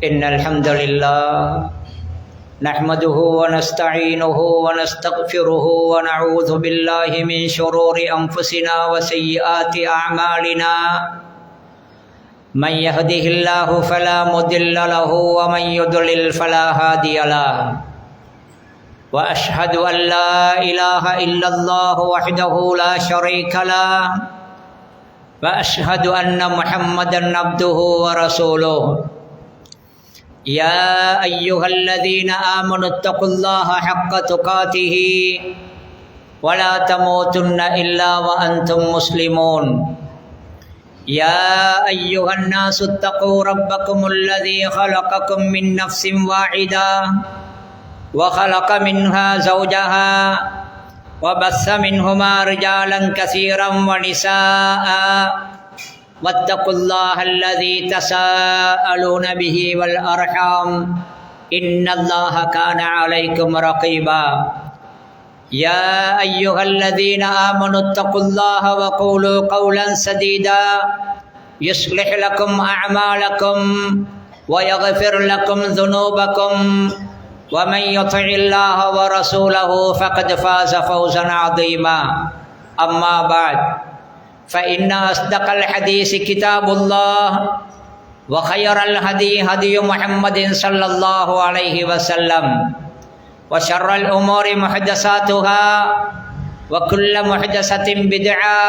إن الحمد لله نحمده ونستعينه ونستغفره ونعوذ بالله من شرور أنفسنا وسيئات أعمالنا من يهده الله فلا مضل له ومن يضلل فلا هادي له وأشهد أن لا إله إلا الله وحده لا شريك له وأشهد أن محمدا عبده ورسوله يا أيها الذين آمنوا اتقوا الله حق تقاته ولا تموتن إلا وأنتم مسلمون يا أيها الناس اتقوا ربكم الذي خلقكم من نفس واحدة وخلق منها زوجها وبث منهما رجالا كثيرا ونساء واتقوا الله الذي تساءلون به والأرحام إن الله كان عليكم رقيبا يا أيها الذين آمنوا اتقوا الله وقولوا قولا سديدا يصلح لكم أعمالكم ويغفر لكم ذنوبكم ومن يطع الله ورسوله فقد فاز فوزا عظيما أما بعد فإن أصدق الحديث كتاب الله وخير الهدي هدي محمد صلى الله عليه وسلم وشر الأمور محدثاتها وكل محدثة بدعة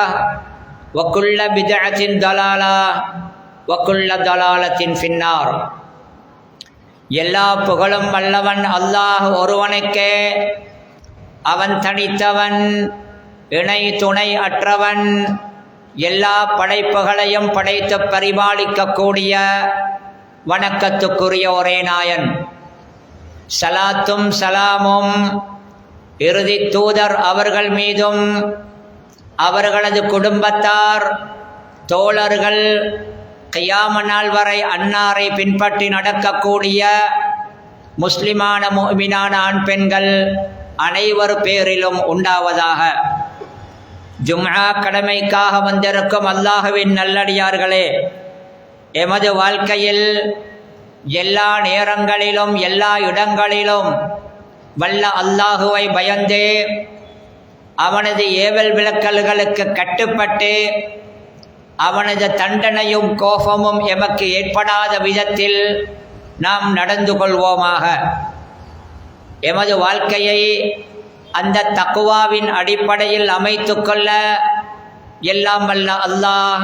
وكل بدعة ضلالة وكل ضلالة في النار எல்லா புகழும் வல்லவன் அல்லாஹ் ஒருவனுக்கே. அவன் தனித்தவன், இணை துணை அற்றவன், எல்லா படைப்புகளையும் படைத்து பரிபாலிக்கக்கூடிய வணக்கத்துக்குரிய ஒரே நாயன். சலாத்தும் சலாமும் இறுதி தூதர் அவர்கள் மீதும் அவர்களது குடும்பத்தார் தோழர்கள் கியாம நாள் வரை அன்னாரை பின்பற்றி நடக்கக்கூடிய முஸ்லிமான முஃமினான ஆண் பெண்கள் அனைவர் பேரிலும் உண்டாவதாக. ஜும்ஆ கடமைக்காக வந்திருக்கும் அல்லாஹுவின் நல்லடியார்களே, எமது வாழ்க்கையில் எல்லா நேரங்களிலும் எல்லா இடங்களிலும் வல்ல அல்லாஹுவை பயந்தே அவனது ஏவல் விலக்கல்களுக்கு கட்டுப்பட்டு அவனது தண்டனையும் கோபமும் எமக்கு ஏற்படாத விதத்தில் நாம் நடந்து கொள்வோமாக. எமது வாழ்க்கையை அந்த தக்குவாவின் அடிப்படையில் அமைத்து கொள்ள எல்லாம் வல்ல அல்லாஹ்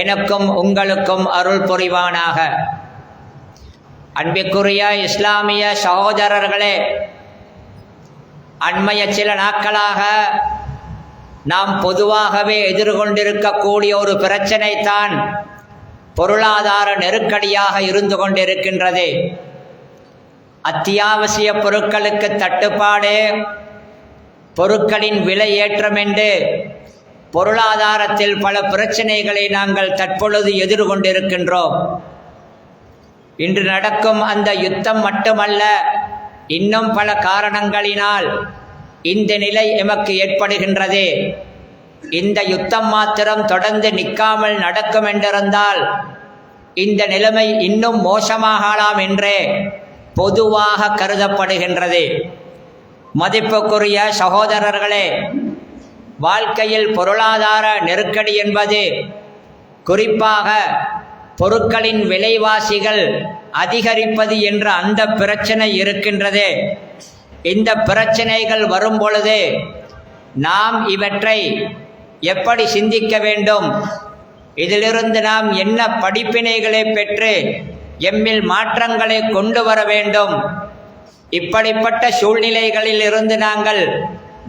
எனக்கும் உங்களுக்கும் அருள் புரிவானாக. அன்பிற்குரிய இஸ்லாமிய சகோதரர்களே, அண்மைய சில நாட்களாக நாம் பொதுவாகவே எதிர்கொண்டிருக்கக்கூடிய ஒரு பிரச்சனை தான் பொருளாதார நெருக்கடியாக இருந்து கொண்டிருக்கின்றது. அத்தியாவசிய பொருட்களுக்கு தட்டுப்பாடு, பொருட்களின் விலை ஏற்றம் என்று பொருளாதாரத்தில் பல பிரச்சனைகளை நாங்கள் தற்பொழுது எதிர்கொண்டிருக்கின்றோம். இன்று நடக்கும் அந்த யுத்தம் மட்டுமல்ல, இன்னும் பல காரணங்களினால் இந்த நிலை எமக்கு ஏற்படுகின்றது. இந்த யுத்தம் மாத்திரம் தொடர்ந்து நிற்காமல் நடக்கும் என்றிருந்தால் இந்த நிலைமை இன்னும் மோசமாகலாம் என்றே பொதுவாக கருதப்படுகின்றது. மதிப்புக்குரிய சகோதரர்களே, வாழ்க்கையில் பொருளாதார நெருக்கடி என்பது குறிப்பாக பொருட்களின் விலைவாசிகள் அதிகரிப்பது என்ற அந்த பிரச்சனை இருக்கின்றது. இந்த பிரச்சனைகள் வரும் பொழுது நாம் இவற்றை எப்படி சிந்திக்க வேண்டும், இதிலிருந்து நாம் என்ன படிப்பினைகளை பெற்று எம்மில் மாற்றங்களை கொண்டு வர வேண்டும், இப்படிப்பட்ட சூழ்நிலைகளில் இருந்து நாங்கள்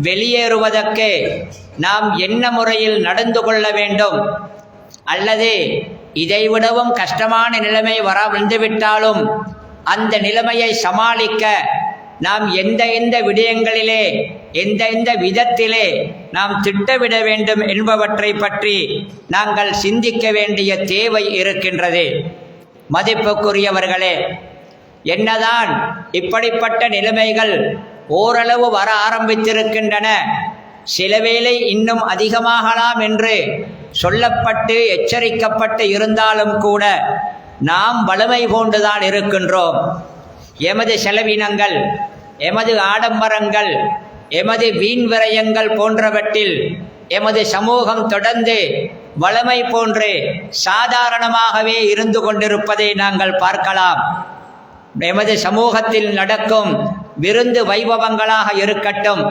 வெளியேறுவதற்கு நாம் என்ன முறையில் நடந்து கொள்ள வேண்டும், அல்லது இதைவிடவும் கஷ்டமான நிலைமை வந்துவிட்டாலும் அந்த நிலைமையை சமாளிக்க நாம் எந்த விடயங்களிலே எந்த விதத்திலே நாம் திட்டமிட வேண்டும் என்பவற்றை பற்றி நாங்கள் சிந்திக்க வேண்டிய தேவை இருக்கின்றது. மதிப்புக்குரியவர்களே, என்னதான் இப்படிப்பட்ட நிலைமைகள் ஓரளவு வர ஆரம்பித்திருக்கின்றன, சிலவேளை இன்னும் அதிகமாகலாம் என்று சொல்லப்பட்டு எச்சரிக்கப்பட்டு இருந்தாலும் கூட நாம் வலிமை போன்றுதான் இருக்கின்றோம். எமது செலவினங்கள், எமது ஆடம்பரங்கள், எமது வீண் விரயங்கள் போன்றவற்றில் எமது சமூகம் தொடர்ந்து வலிமை போன்று சாதாரணமாகவே இருந்து கொண்டிருப்பதை நாங்கள் பார்க்கலாம். எமது சமூகத்தில் நடக்கும் விருந்து வைபவங்களாக இருக்கட்டும்,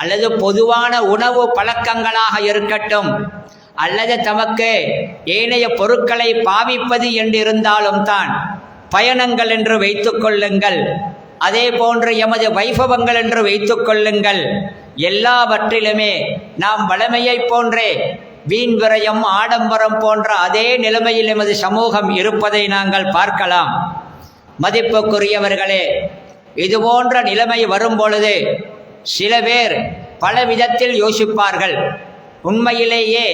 அல்லது பொதுவான உணவு பழக்கங்களாக இருக்கட்டும், அல்லது தமக்கு ஏனைய பொருட்களை பாவிப்பது என்றிருந்தாலும் தான், பயணங்கள் என்று வைத்துக் கொள்ளுங்கள், அதே போன்று எமது வைபவங்கள் என்று வைத்துக் கொள்ளுங்கள், எல்லாவற்றிலுமே நாம் வலிமையை போன்றே வீண் விரயம் ஆடம்பரம் போன்ற அதே நிலைமையில் எமது சமூகம் இருப்பதை நாங்கள் பார்க்கலாம். மதிப்புக்குரியவர்களே, இதுபோன்ற நிலைமை வரும் பொழுது சில பேர் பல விதத்தில் யோசிப்பார்கள். உண்மையிலேயே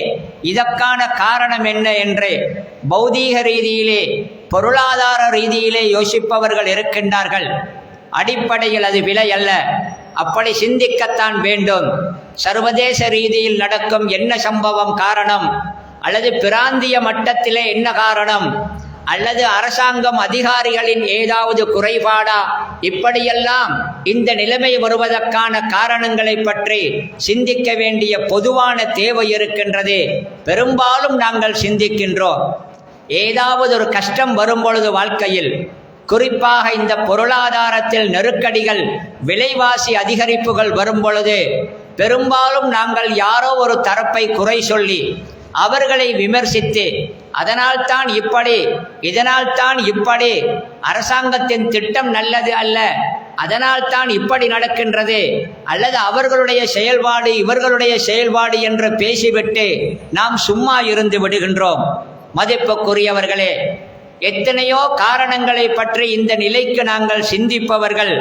இதற்கான காரணம் என்ன என்று பௌதீக ரீதியிலே பொருளாதார ரீதியிலே யோசிப்பவர்கள் இருக்கின்றார்கள். அடிப்படையில் அது விலை அல்ல, அப்படி சிந்திக்கத்தான் வேண்டும். சர்வதேச ரீதியில் நடக்கும் என்ன சம்பவம் காரணம், அல்லது பிராந்திய மட்டத்திலே என்ன காரணம், அல்லது அரசாங்கம் அதிகாரிகளின் ஏதாவது குறைபாடா, இப்படியெல்லாம் இந்த நிலைமை வருவதற்கான காரணங்களை பற்றி சிந்திக்க வேண்டிய பொதுவான தேவை இருக்கின்றது. பெரும்பாலும் நாங்கள் சிந்திக்கின்றோம். ஏதாவது ஒரு கஷ்டம் வரும் பொழுது வாழ்க்கையில், குறிப்பாக இந்த பொருளாதாரத்தில் நெருக்கடிகள், விலைவாசி அதிகரிப்புகள் வரும் பொழுது பெரும்பாலும் நாங்கள் யாரோ ஒரு தரப்பை குறை சொல்லி அவர்களை விமர்சித்து, அதனால் தான் இப்படி, இதனால் தான் இப்படி, அரசாங்கத்தின் திட்டம் நல்லது அல்ல, அதனால் தான் இப்படி நடக்கின்றது, அல்லது அவர்களுடைய செயல்பாடு இவர்களுடைய செயல்பாடு என்று பேசிவிட்டு நாம் சும்மா இருந்து விடுகின்றோம். மதிப்புக்குரியவர்களே, எத்தனையோ காரணங்களை பற்றி இந்த நிலைக்கு நாங்கள் சிந்திப்பவர்கள்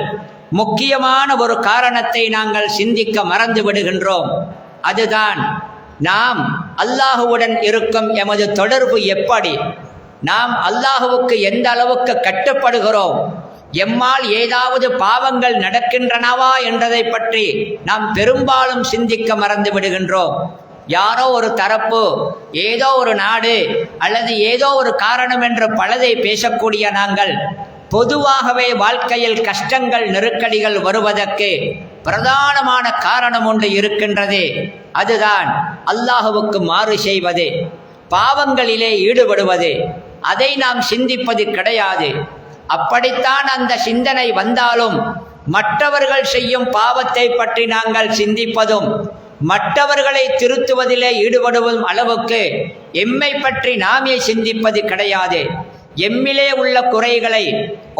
முக்கியமான ஒரு காரணத்தை நாங்கள் சிந்திக்க மறந்து விடுகின்றோம். அதுதான் நாம் அல்லாஹுவுடன் இருக்கும் எமது தொடர்பு எப்படி, நாம் அல்லாஹுவுக்கு எந்த அளவுக்கு கட்டுப்படுகிறோம், எம்மால் ஏதாவது பாவங்கள் நடக்கின்றனவா என்றதை பற்றி நாம் பெரும்பாலும் சிந்திக்க மறந்து விடுகின்றோம். யாரோ ஒரு தரப்பு, ஏதோ ஒரு நாடு, அல்லது ஏதோ ஒரு காரணம் என்று பலதை பேசக்கூடிய நாங்கள் பொதுவாகவே வாழ்க்கையில் கஷ்டங்கள் நெருக்கடிகள் வருவதற்கு பிரதானமான காரணம் ஒன்று இருக்கின்றது. அதுதான் அல்லாஹுவுக்கு மாறு செய்வது, பாவங்களிலே ஈடுபடுவது. அதை நாம் சிந்திப்பது கிடையாது. அப்படித்தான் அந்த சிந்தனை வந்தாலும் மற்றவர்கள் செய்யும் பாவத்தை பற்றி நாங்கள் சிந்திப்பதும், மற்றவர்களை திருத்துவதிலே ஈடுபடும் அளவுக்கு எம்மை பற்றி நாமே சிந்திப்பது கிடையாது. எம்மிலே உள்ள குறைகளை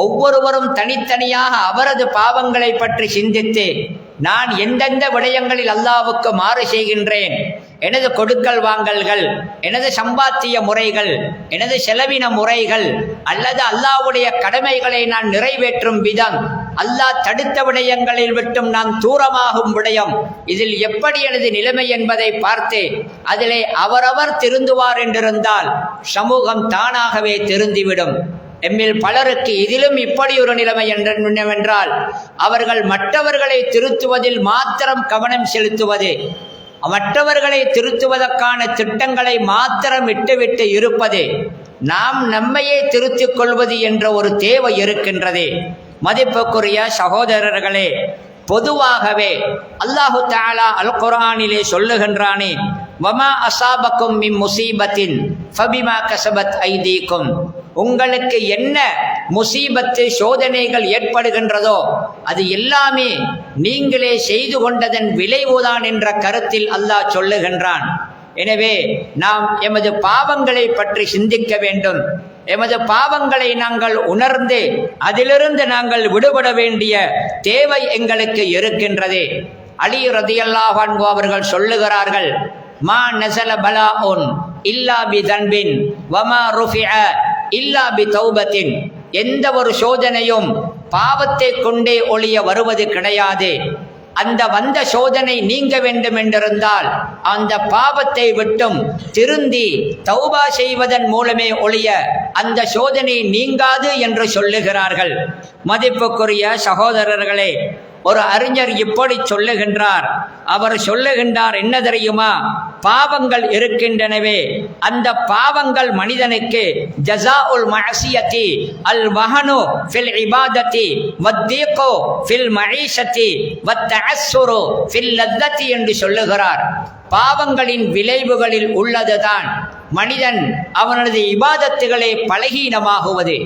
ஒவ்வொருவரும் தனித்தனியாக அவரது பாவங்களை பற்றி சிந்தித்து, நான் எந்தெந்த விடயங்களில் அல்லாஹ்வுக்கு மாறு செய்கின்றேன், எனது கொடுக்கல் வாங்கல்கள், எனது சம்பாத்திய முறைகள், எனது செலவின முறைகள், அல்லது அல்லாஹ்வுடைய கடமைகளை நான் நிறைவேற்றும் விதம், அல்லாஹ் தடுத்த விடயங்களில் விட்டும் நான் தூரமாகும் விடயம், இதில் எப்படி எனது நிலைமை என்பதை பார்த்து அதிலே அவரவர் திருந்துவார் என்றிருந்தால் சமூகம் தானாகவே திருந்திவிடும். எம்மில் பலருக்கு இதிலும் இப்படி ஒரு நிலைமை என்னவென்றால், அவர்கள் மற்றவர்களை திருத்துவதில் மாத்திரம் கவனம் செலுத்துவது, மற்றவர்களை திருத்துவதற்கான திட்டங்களை மாத்திரம் விட்டுவிட்டு இருப்பது, நாம் நம்மையே திருத்திக் கொள்வது என்ற ஒரு தேவை இருக்கின்றது. மதிப்புக்குரிய சகோதரர்களே, பொதுவாகவே அல்லாஹு தஆலா அல் குர்ஆனிலே சொல்லுகின்றானே, வமா அஸாபக்கும் மின் முஸீபத்தின் ஃபபிமா கஸபத் ஐதீக்கும், உங்களுக்கு என்ன முசீபத்து சோதனைகள் ஏற்படுகின்றதோ அது எல்லாமே நீங்களே செய்து கொண்டதன் விளைவுதான் என்ற கருத்தில் அல்லாஹ் சொல்லுகின்றான். எனவே நாம் எமது பாவங்களை பற்றி சிந்திக்க வேண்டும். எமது பாவங்களை நாங்கள் உணர்ந்து அதிலிருந்து நாங்கள் விடுபட வேண்டிய தேவை எங்களுக்கு இருக்கின்றது. அலி ரலியல்லாஹு அன்ஹு அவர்கள் சொல்லுகிறார்கள், மா நஸல பலாஉன் இல்லா பிதன்பின் வமா ருஃபிஅ இல்லா பிதௌபத்தின், எந்த ஒரு சோதனையும் பாவத்தை கொண்டே ஒழிய வருவது கிடையாது. அந்த வந்த சோதனை நீங்க வேண்டும் என்றிருந்தால் அந்த பாவத்தை விட்டும் திருந்தி தௌபா செய்வதன் மூலமே ஒழிய அந்த சோதனை நீங்காது என்று சொல்லுகிறார்கள். மதிப்புக்குரிய சகோதரர்களே, ஒரு அறிஞர் இப்படி சொல்லுகின்றார். அவர் சொல்லுகின்றார், என்ன தெரியுமா, பாவங்கள் இருக்கின்றனவே, அந்த பாவங்கள் மனிதனுக்கு ஜஸாஉல் மஅசியத்தி அல் வஹனு ஃபில் இபாதத்தி வத்தீகு ஃபில் மஈஷத்தி வத்தஅஸ்ஸுரு ஃபில் லத்தத்தி என்று சொல்லுகிறார். பாவங்களின் விளைவுகளில் உள்ளதுதான் மனிதன் அவனது இபாதத்துகளை பலகீனமாகுவது,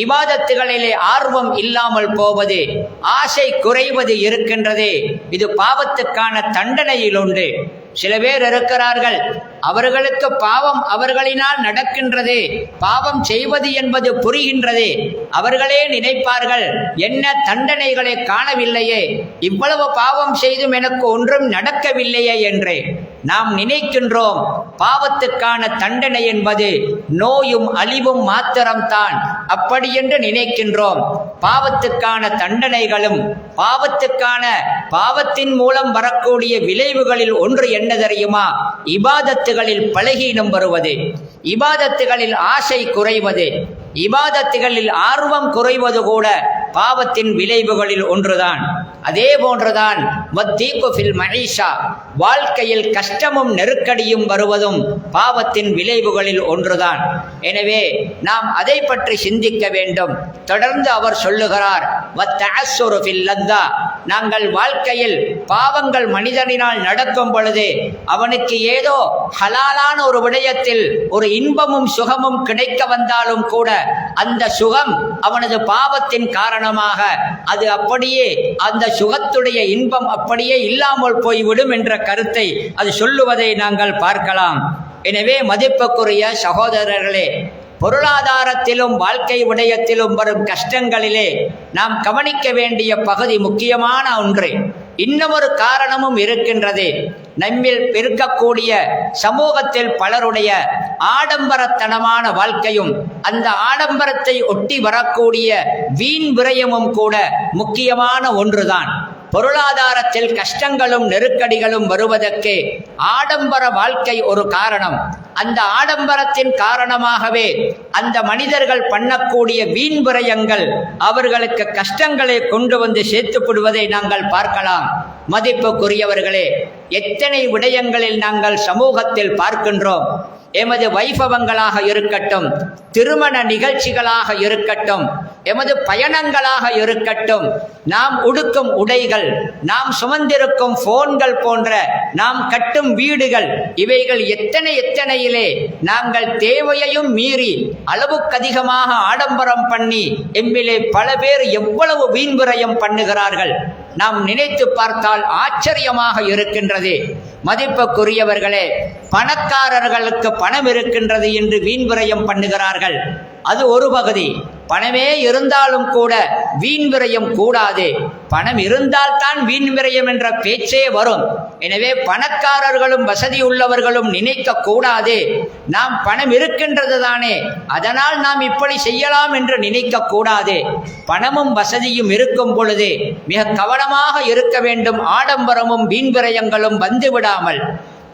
இபாதத்துகளிலே ஆர்வம் இல்லாமல் போவது, ஆசை குறைவது இருக்கின்றதே, இது பாவத்துக்கான தண்டனையில் உண்டு. சில பேர் இருக்கிறார்கள், அவர்களுக்கு பாவம் அவர்களினால் நடக்கின்றது, பாவம் செய்வது என்பது புரிகின்றது, அவர்களே நினைப்பார்கள், என்ன தண்டனைகளை காணவில்லையே, இவ்வளவு பாவம் செய்தும் எனக்கு ஒன்றும் நடக்கவில்லையே என்று நாம் நினைக்கின்றோம். பாவத்துக்கான தண்டனை என்பது நோயும் அழிவும் மாத்திரம்தான், அப்படி என்று நினைக்கின்றோம். பாவத்துக்கான தண்டனைகளும் பாவத்தின் மூலம் வரக்கூடிய விளைவுகளில் ஒன்று என்ன தெரியுமா, இபாதத்துகளில் பலகீனம் வருவது, இபாதத்துகளில் ஆசை குறைவது, இபாதத்துகளில் ஆர்வம் குறைவது கூட பாவத்தின் விளைவுகளில் ஒன்றுதான். அதே போன்றுதான் வத்தீகு ஃபில் மஈஷா, வாழ்க்கையில் கஷ்டமும் நெருக்கடியும் வருவதும் பாவத்தின் விளைவுகளில் ஒன்றுதான். எனவே நாம் அதை பற்றி சிந்திக்க வேண்டும். தொடர்ந்து அவர் சொல்லுகிறார், வத்தஅஸ்ஸுரு ஃபில் லத்தா, நாங்கள் வாழ்க்கையில் பாவங்கள் மனிதனினால் நடக்கும் பொழுது அவனுக்கு ஏதோ ஹலாலான ஒரு விடயத்தில் ஒரு இன்பமும் சுகமும் கிடைக்க வந்தாலும் கூட அந்த சுகம் அவனது பாவத்தின் காரணமாக அது அப்படியே, அந்த சுகத்துடைய இன்பம் அப்படியே இல்லாமல் போய்விடும் என்ற கருத்தை அது சொல்லுவதை நாங்கள் பார்க்கலாம். எனவே மதிப்புக்குரிய சகோதரர்களே, பொருளாதாரத்திலும் வாழ்க்கை விடயத்திலும் வரும் கஷ்டங்களிலே நாம் கவனிக்க வேண்டிய பகுதி முக்கியமான ஒன்று. இன்னமொரு காரணமும் இருக்கின்றது. நம்மில் இருக்கக்கூடிய சமூகத்தில் பலருடைய ஆடம்பரத்தனமான வாழ்க்கையும் அந்த ஆடம்பரத்தை ஒட்டி வரக்கூடிய வீண் விரயமும் கூட முக்கியமான ஒன்றுதான். பொருளாதாரத்தில் கஷ்டங்களும் நெருக்கடிகளும் வருவதற்கு ஆடம்பர வாழ்க்கை ஒரு காரணம். அந்த ஆடம்பரத்தின் காரணமாகவே அந்த மனிதர்கள் பண்ணக்கூடிய வீண் விரயங்கள் அவர்களுக்கு கஷ்டங்களை கொண்டு வந்து சேர்த்துப்படுவதை நாங்கள் பார்க்கலாம். மதிப்புக்குரியவர்களே, எத்தனை விடயங்களில் நாங்கள் சமூகத்தில் பார்க்கின்றோம். எமது வைபவங்களாக இருக்கட்டும், திருமண நிகழ்ச்சிகளாக இருக்கட்டும், எமது பயணங்களாக இருக்கட்டும், நாம் உடுக்கும் உடைகள், நாம் சுமந்திருக்கும் போன்கள் போன்ற நாம் கட்டும் வீடுகள், இவைகள் எத்தனையிலே நாங்கள் தேவையையும் மீறி அளவுக்கு அதிகமாக ஆடம்பரம் பண்ணி எம்மிலே பல பேர் எவ்வளவு வீண்விரயம் பண்ணுகிறார்கள். நாம் நினைத்து பார்த்தால் ஆச்சரியமாக இருக்கின்றது. மதிப்புக்குரியவர்களே, பணக்காரர்களுக்கு பணம் இருக்கின்றது என்று வீண் விரயம் பண்ணுகிறார்கள். அது ஒரு பகுதி. பணமே இருந்தாலும் கூட வீண் விரயம் கூடாது. பணம் இருந்தால்தான் வீண் விரயம் என்ற பேச்சே வரும். எனவே பணக்காரர்களும் வசதி உள்ளவர்களும் நினைக்க கூடாது, நாம் பணம் இருக்கின்றது தானே, அதனால் நாம் இப்படி செய்யலாம் என்று நினைக்க கூடாது. பணமும் வசதியும் இருக்கும் பொழுது மிக கவனமாக இருக்க வேண்டும். ஆடம்பரமும் வீண் விரயங்களும் வந்துவிடாமல்.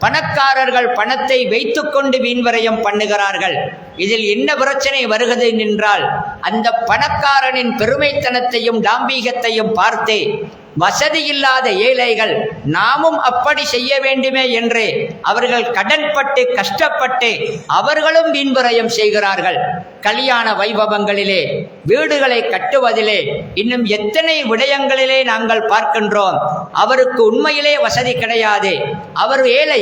பணக்காரர்கள் பணத்தை வைத்துக்கொண்டு வீண்விரயம் பண்ணுகிறார்கள். இதில் என்ன பிரச்சனை வருகிறது என்றால், அந்த பணக்காரனின் பெருமைத்தனத்தையும் டாம்பீகத்தையும் பார்த்து வசதி இல்லாத ஏழைகள் நாமும் அப்படி செய்ய வேண்டுமே என்று அவர்கள் கடன்பட்டு கஷ்டப்பட்டு அவர்களும் வீண்விரயம் செய்கிறார்கள். கல்யாண வைபவங்களிலே, வீடுகளை கட்டுவதிலே, இன்னும் எத்தனை விடயங்களிலே நாங்கள் பார்க்கின்றோம். அவருக்கு உண்மையிலே வசதி கிடையாது, அவர் ஏழை.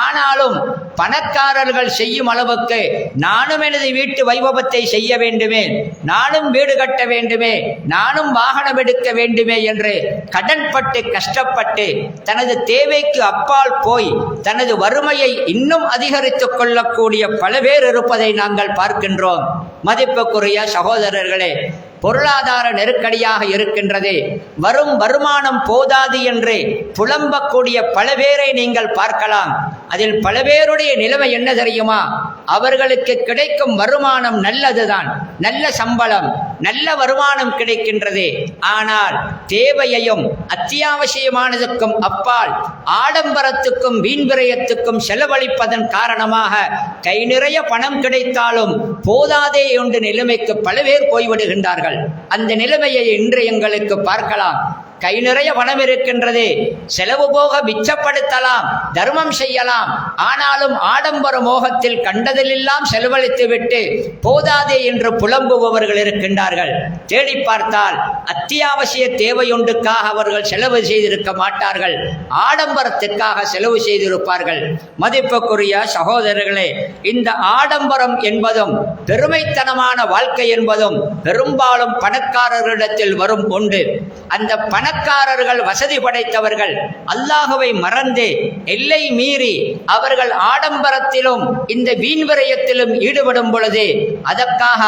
ஆனாலும் பணக்காரர்கள் செய்யும் அளவுக்கு நானும் எனது வீட்டு வைபவத்தை செய்ய வேண்டுமே, நானும் வீடு கட்ட வேண்டுமே, நானும் வாகனம் எடுக்க வேண்டுமே என்று கடன்பட்டு கஷ்டப்பட்டு தனது தேவைக்கு அப்பால் போய் தனது வறுமையை இன்னும் அதிகரித்துக் கொள்ளக்கூடிய பல பேர் இருப்பதை நாங்கள் பார்க்கின்றோம். மதிப்புக்குரிய சகோதரர்களே, பொருளாதார நெருக்கடியாக இருக்கின்றது, வரும் வருமானம் போதாது என்று புலம்பக்கூடிய பல பேரை நீங்கள் பார்க்கலாம். அதில் பல பேருடைய நிலைமை என்ன தெரியுமா? அவர்களுக்கு கிடைக்கும் வருமானம் நல்லதுதான், நல்ல சம்பளம், நல்ல வருமானம் கிடைக்கின்றது. ஆனால் தேவையையும் அத்தியாவசியமானதுக்கும் அப்பால் ஆடம்பரத்துக்கும் வீண்விரயத்துக்கும் செலவழிப்பதன் காரணமாக கை நிறைய பணம் கிடைத்தாலும் போதாதே என்ற நிலைமைக்கு பல பேர் போய்விடுகின்றார்கள். அந்த நிலைமையை இன்று எங்களுக்கு பார்க்கலாம். கை நிறைய பணம் இருக்கின்றது, செலவு போக மிச்சப்படுத்தலாம், தர்மம் செய்யலாம். ஆனாலும் ஆடம்பர மோகத்தில் கண்டதிலெல்லாம் செலவழித்து விட்டு போதாதே என்று புலம்புபவர்கள் இருக்கின்றார்கள். தேடி பார்த்தால் அத்தியாவசிய தேவையொன்றுக்காக அவர்கள் செலவு செய்திருக்க மாட்டார்கள், ஆடம்பரத்திற்காக செலவு செய்திருப்பார்கள். மதிப்புக்குரிய சகோதரர்களே, இந்த ஆடம்பரம் என்பதும் பெருமைத்தனமான வாழ்க்கை என்பதும் பெரும்பாலும் பணக்காரர்களிடத்தில் வரும் ஒன்று. அந்த பணக்காரர்கள், வசதி படைத்தவர்கள் அல்லாஹுவை மறந்து எல்லை மீறி அவர்கள் ஆடம்பரத்திலும் இந்த வீண்விரயத்திலும் ஈடுபடும் பொழுது அதற்காக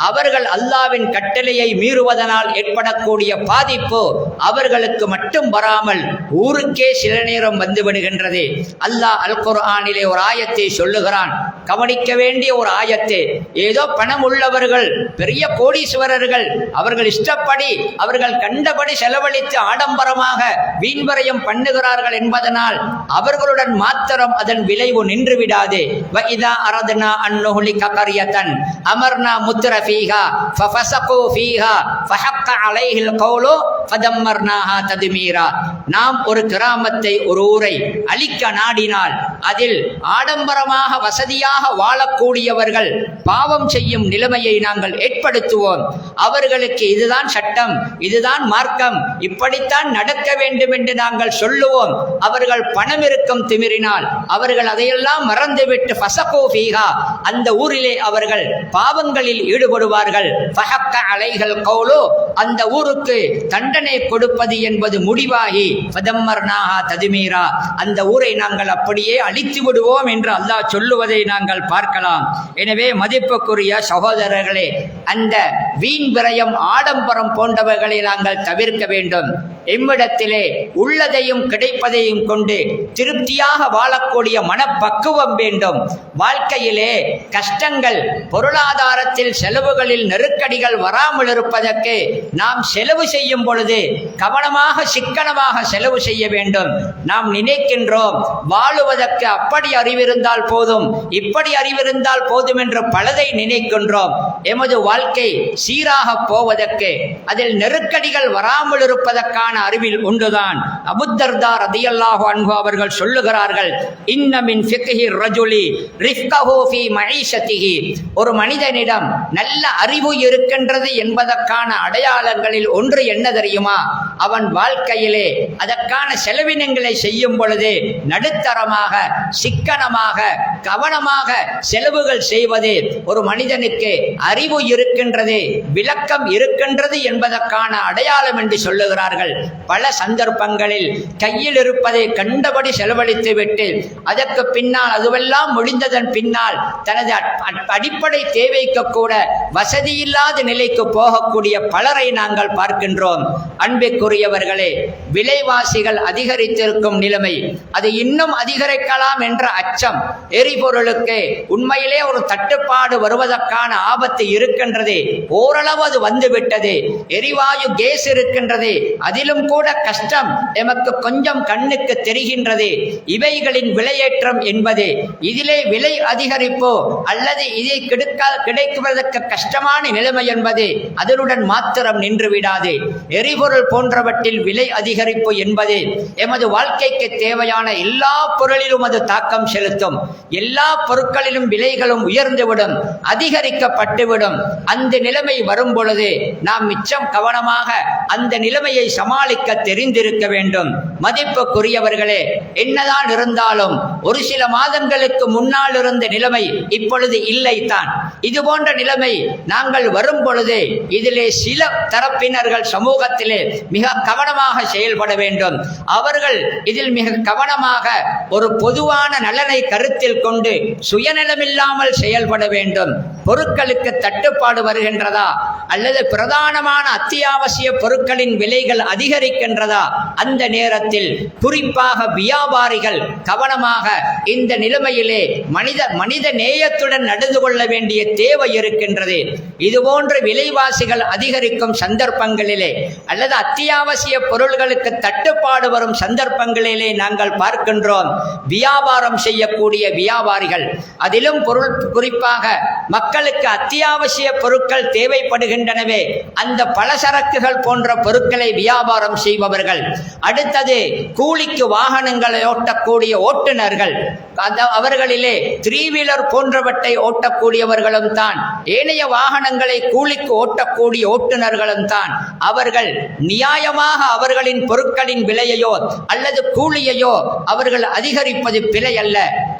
அவர்கள் அல்லாஹ்வின் கட்டளையை மீறுவதனால் ஏற்படக்கூடிய பாதிப்பு அவர்களுக்கு மட்டும் வராமல் ஊருக்கே சில நேரம் வந்துவிடுகின்றது. அல்லாஹ் அல் குர்ஆனிலே ஒரு ஆயத்தை சொல்லுகிறான், கவனிக்க வேண்டிய ஒரு ஆயத்து. ஏதோ பணம் உள்ளவர்கள், பெரிய கோடீஸ்வரர்கள், அவர்கள் இஷ்டப்படி அவர்கள் கண்டபடி செலவழித்து ஆடம்பரமாக வீண்விரயம் பண்ணுகிறார்கள் என்பதனால் அவர்களுடன் மாத்திரம் அதன் விளைவு நின்று விடாது. வஇதா அரத்னா அன் நுஹ்லிக கர்யதன் அமர்னா முத்ரஃபீஹா ஃபஃபஸகு ஃபீஹா ஃபஹக்க அலைஹில் கௌலு ஃபதம்மர்னாஹா தத்மீரா. நாம் ஒரு கிராமத்தை, ஒரு ஊரை அழிக்க நாடினால் அதில் ஆடம்பரமாக வசதியாக வாழக்கூடியவர்கள் பாவம் செய்யும் நிலைமையை நாங்கள் ஏற்படுத்துவோம். அவர்களுக்கு இதுதான் சட்டம், இதுதான் மார்க்கம், இப்படித்தான் நடக்க வேண்டும் என்று நாங்கள் சொல்லுவோம். அவர்கள் பணம் இருக்கும் திமிரினால் அவர்கள் அதையெல்லாம் மறந்துவிட்டு ஃபஸகு ஃபீஹா, அந்த ஊரிலே அவர்கள் பாவங்களில் ஈடுபடுவார்கள். ஃபஹக்க அலைஹில் கௌலு, அந்த ஊருக்கு தண்டனை கொடுப்பது என்பது முடிவாகி ஃபதம்மர்னாஹா தத்மீரா, அந்த ஊரை நாங்கள் அப்படியே அழித்து விடுவோம் என்று அல்லாஹ் சொல்லுவதை நாங்கள் பார்க்கலாம். எனவே மதிப்புக்குரிய சகோதரர்களே, அந்த வீண் விரயம், ஆடம்பரம் போன்றவர்களை நாங்கள் தவிர்க்க வேண்டும். எம்மிடத்திலே உள்ளதையும் கிடைப்பதையும் கொண்டு திருப்தியாக வாழக்கூடிய மனப்பக்குவம் வேண்டும். வாழ்க்கையிலே கஷ்டங்கள், பொருளாதாரத்தில் செலவுகளில் நெருக்கடிகள் வராமல் இருப்பதற்கு நாம் செலவு செய்யும் பொழுது கவனமாக, சிக்கனமாக செலவு செய்ய வேண்டும். நாம் நினைக்கின்றோம் வாழுவதற்கு அப்படி அறிவிருந்தால் போதும், இப்படி அறிவிருந்தால் போதும் என்று பலதை நினைக்கின்றோம். எமது வாழ்க்கை சீராக போவதற்கு, அதில் நெருக்கடிகள் வராமல் இருப்பதற்கான அறிவில் ஒன்றுதான். அபூ தர்தா ரலியல்லாஹு அன்ஹு அவர்கள் சொல்லுகிறார்கள், இன்ன மின் ஃபிக்ஹி ரஜுலி ரிஃப்கஹு ஃபீ மஈஷத்திஹி. ஒரு மனிதனிடம் நல்ல அறிவு இருக்கின்றது என்பதற்கான அடையாளங்களில் ஒன்று என்ன தெரியுமா? அவன் வாழ்க்கையிலே அதற்கான செலவினங்களை செய்யும் பொழுது நடுத்தரமாக, சிக்கனமாக, கவனமாக செலவுகள் செய்வது. ஒரு மனிதனுக்கு அறிவு இருக்கின்றது, விளக்கம் இருக்கின்றது என்பதற்கான அடையாளம் என்று சொல்லுகிறார்கள். பல சந்தர்ப்பங்களில் கையில் இருப்பதை கண்டபடி செலவழித்து விட்டு அதற்கு பின்னால் அதுவெல்லாம் முடிந்ததன் பின்னால் தனது அடிப்படை தேவைக்கு கூட வசதியில்லாத நிலைக்கு போகக்கூடிய பலரை நாங்கள் பார்க்கின்றோம். அன்பிற்குரியவர்களே, விலைவாசிகள் அதிகரித்திருக்கும் நிலைமை, அது இன்னும் அதிகரிக்கலாம் என்ற அச்சம், எரிபொருளுக்கு உண்மையிலே ஒரு தட்டுப்பாடு வருவதற்கான ஆபத்து இருக்கின்றது. ஓரளவு அது வந்துவிட்டது. எரிவாயு கேஸ் இருக்கின்றது, அதிலும் கூட கஷ்டம் எமக்கு கொஞ்சம் கண்ணுக்கு தெரிகின்றது. இவைகளின் விலையேற்றம் என்பது இதிலே விலை அதிகரிப்போ அல்லது இதை கிடைக்குவதற்கு கஷ்டமான நிலைமை என்பது அதனுடன் மாத்திரம் நின்று விடாது. எரிபொருள் போன்றவற்றில் விலை அதிகரிப்பு என்பது எமது வாழ்க்கைக்கு தேவையான எல்லா பொருளிலும் அது தாக்கம் செலுத்தும். எல்லா பொருட்களிலும் விலைகளும் உயர்ந்துவிடும், அதிகரிக்கப்பட்டுவிடும். அந்த நிலைமை வரும் பொழுது நாம் மிச்சம் கவனமாக அந்த நிலைமையை சமாளிக்க தெரிந்திருக்க வேண்டும். மதிப்புக்குரியவர்களே, என்னதான் இருந்தாலும் ஒரு சில மாதங்களுக்கு முன்னால் இருந்த நிலைமை இப்பொழுது இல்லைத்தான். இது போன்ற நிலைமை நாங்கள் வரும் பொழுது இதிலே சில தரப்பினர்கள் சமூகத்திலே மிக கவனமாக செயல்பட வேண்டும். அவர்கள் இதில் மிக கவனமாக ஒரு பொதுவான நலனை கருத்தில் கொண்டு சுயநலமில்லாமல் செயல்பட வேண்டும். பொருட்களுக்கு தட்டுப்பாடு வருகின்றதா அல்லது பிரதானமான அத்தியாவசிய பொருட்களின் விலைகள் அதிகரிக்கின்றதா, அந்த நேரத்தில் குறிப்பாக வியாபாரிகள் கவனமாக இந்த நிலைமையிலே மனித நேயத்துடன் நடந்து கொள்ள வேண்டிய தேவை இருக்கின்றது. இதுபோன்ற விலைவாசிகள் அதிகரிக்கும் சந்தர்ப்பங்களிலே அல்லது அத்தியாவசிய பொருள்களுக்கு தட்டுப்பாடு வரும் சந்தர்ப்பங்களிலே நாங்கள் பார்க்கின்றோம், வியாபாரம் செய்யக்கூடிய வியாபாரிகள், அதிலும் குறிப்பாக மக்களுக்கு அத்தியாவசிய பொருட்கள் தேவைப்படுகின்றனவே அந்த பலசரக்குகள் போன்ற பொருட்களை வியாபாரம் செய்பவர்கள், அடுத்தது கூலிக்கு வாகனங்களை ஓட்டக்கூடிய ஓட்டுநர்கள், அவர்களிலே 3 வீலர் போன்றவற்றை ஓட்டக்கூடியவர்களும் தான், ஏனைய வாகனங்களை கூலிக்கு ஓட்டக்கூடிய ஓட்டுநர்களும் தான். அவர்கள் நியாயமாக அவர்களின் பொருட்களின் விலையையோ அல்லது கூலியையோ அவர்கள் அதிகரிப்பது பிழை அல்ல.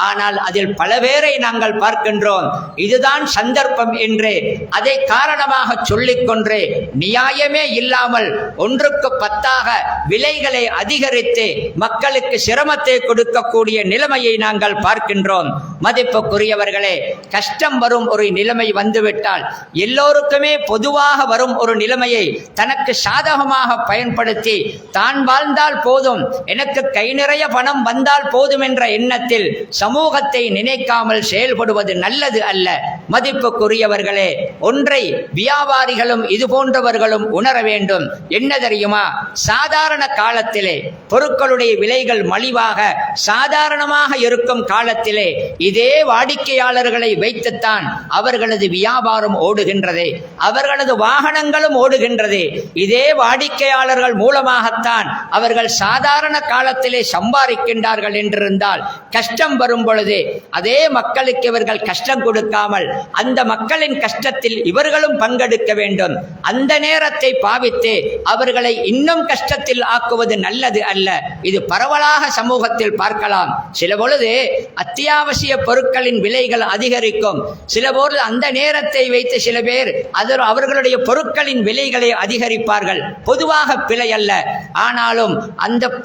ஆனால் அதில் பல பேரை நாங்கள் பார்க்கின்றோம், இதுதான் சந்தர்ப்பம் என்று அதை காரணமாக சொல்லிக்கொண்டு நியாயமே இல்லாமல் 1க்கு 10ஆக விலைகளை அதிகரித்து மக்களுக்கு சிரமத்தை கொடுக்கக்கூடிய நிலைமையை நாங்கள் பார்க்கின்றோம். மதிப்புக்குரியவர்களே, கஷ்டம் வரும் ஒரு நிலைமை வந்துவிட்டால் எல்லோருக்குமே பொதுவாக வரும் ஒரு நிலைமையை தனக்கு சாதகமாக பயன்படுத்தி தான் வாழ்ந்தால் போதும், எனக்கு கை நிறைய பணம் வந்தால் போதும் என்ற எண்ணத்தில் சமூகத்தை நினைக்காமல் செயல்படுவது நல்லது அல்ல. மதிப்புக்குரியவர்களே, ஒன்றை வியாபாரிகளும் இது போன்றவர்களும் உணர வேண்டும். என்ன தெரியுமா, சாதாரண காலத்திலே பொருட்களுடைய விலைகள் மலிவாக சாதாரணமாக இருக்கும் காலத்திலே இதே வாடிக்கையாளர்களை வைத்துத்தான் அவர்களது வியாபாரம் ஓடுகின்றது, அவர்களது வாகனங்களும் ஓடுகின்றது. இதே வாடிக்கையாளர்கள் மூலமாகத்தான் அவர்கள் சாதாரண காலத்திலே சம்பாதிக்கின்றார்கள் என்றிருந்தால் கஷ்டம் வரும் பொழுது அதே மக்களுக்கு இவர்கள் கஷ்டம் கொடுக்காமல் அந்த மக்களின் கஷ்டத்தில் இவர்களும் பங்கெடுக்க வேண்டும். அந்த நேரத்தை பாவித்து அவர்களை இன்னும் கஷ்டத்தில் ஆக்குவது நல்லது அல்ல. இது பரவலாக சமூகத்தில் பார்க்கலாம். சில பொழுது அத்தியாவசிய பொருட்களின் விலைகள் அதிகரிக்கும், சில பொழுது அந்த நேரத்தை வைத்து சில பேர் அவர்களுடைய பொருட்களின் விலைகளை அதிகரிப்பார்கள். பொதுவாக பிழை அல்ல, ஆனாலும்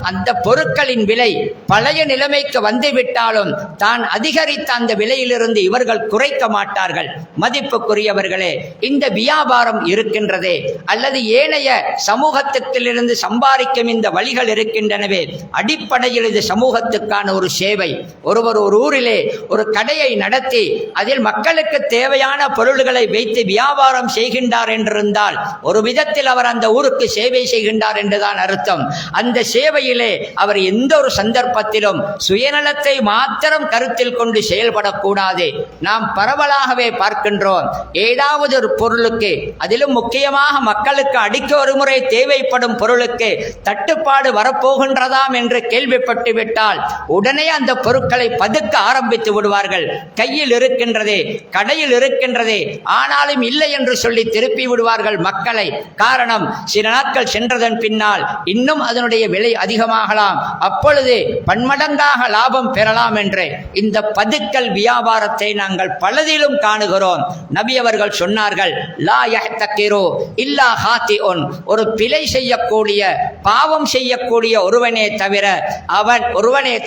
அந்த பொருட்களின் விலை பழைய நிலைமைக்கு வந்துவிட்டாலும் தான் அதிகரித்த அந்த விலையிலிருந்து இவர்கள் குறைக்க மாட்டார்கள். மதிப்புக்குரியவர்களே, இந்த வியாபாரம் இருக்கின்றதே அல்லது ஏனைய சமூகத்திலிருந்து சம்பாதிக்கும் இந்த வழிகள் இருக்கின்றனவே, அடிப்படையில் இது சமூகத்துக்கான ஒரு சேவை. ஒருவர் ஒரு ஊரிலே ஒரு கடையை நடத்தி அதில் மக்களுக்கு தேவையான பொருள்களை வைத்து வியாபாரம் செய்கின்றார் என்றிருந்தால் ஒரு விதத்தில் அவர் அந்த ஊருக்கு சேவை செய்கின்றார் என்றுதான் அர்த்தம். அந்த சேவையிலே அவர் எந்த ஒரு சந்தர்ப்பத்திலும் சுயநலத்தை மாத்திரம் கருத்தில் கொண்டு செயல்படக்கூடாது. நாம் பரவலாகவே பார்க்கின்றோம், ஏதாவது ஒரு பொருளுக்கு, அதிலும் முக்கியமாக மக்களுக்கு அடிக்க ஒரு முறை தேவைப்படும் பொருளுக்கு தட்டுப்பாடு வரப்போகின்றதாம் என்று கேள்விப்பட்டு விட்டால் உடனே அந்த பொருட்களை பதுக்க ஆரம்பித்து விடுவார்கள். கையில் இருக்கின்றதே, கடையில் இருக்கின்றதே, ஆனாலும் இல்லை என்று சொல்லி திருப்பி விடுவார்கள் மக்களை. காரணம், சில நாட்கள் சென்றதன் பின்னால் இன்னும் அதனுடைய விலை அதிகமாகலாம், அப்பொழுது பன்மடங்காக லாபம் பெறலாம் என்று. இந்த பதுக்கல் வியாபாரத்தை நாங்கள் பலதிலும் காணுகிறோம். நபி அவர்கள் சொன்னார்கள், லா யஹ்தகிரு இல்லா ஹாத்திஉன், ஒரு பிழை செய்யக்கூடிய பாவம் செய்யக்கூடிய ஒருவனே